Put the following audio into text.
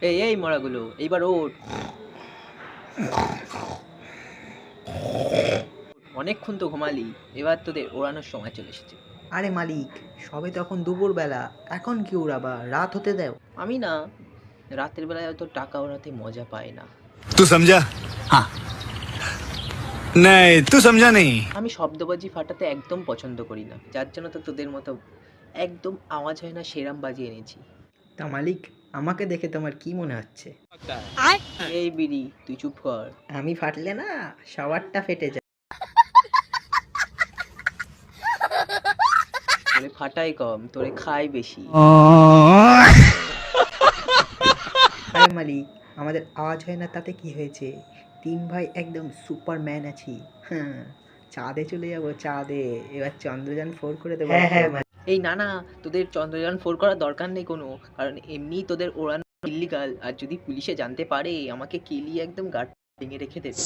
এই এই মরাগুলো এইবার ওঠ। অনেকক্ষণ তো ঘুমালি, এবার তোদের ওড়ানোর সময় চলে এসেছে। আরে মালিক, সবে তখন দুপুরবেলা, এখন কি উড়াবা? রাত হতে দাও। আমি না, রাতের বেলায় অত টাকা ওড়াতে মজা পাই না। तू समझा? हाँ। नहीं, तू समझा नहीं। আমি শব্দবাজি ফাটাতে একদম পছন্দ করি না, যার জন্য তো তোদের মতো একদম আওয়াজ হয় না সেরাম বাজিয়ে এনেছি। তা মালিক, আমাকে দেখে তোমার কি মনে হচ্ছে? এই বিড়ি তুই চুপ কর। আমি ফাটলে না সবারটা ফেটে যায়। তোরে ফাটাই কম, তোরে খাই বেশি। আরে মালিক, আমাদের আওয়াজ হয় না তাতে কি হয়েছে? তিন ভাই একদম সুপারম্যান আছি। হ্যাঁ, চাঁদে চলে যাবো, চাঁদে। এবার চন্দ্রযান 4 করে দেবো। হ্যাঁ এই না না, তোদের চন্দ্রযান 4 করার দরকার নেই কোনো, কারণ এমনি তোদের ওড়ানো ইল্লিগাল, আর যদি পুলিশে জানতে পারে আমাকে কেলিয়ে একদম গার্ড ভেঙে রেখে দেবে।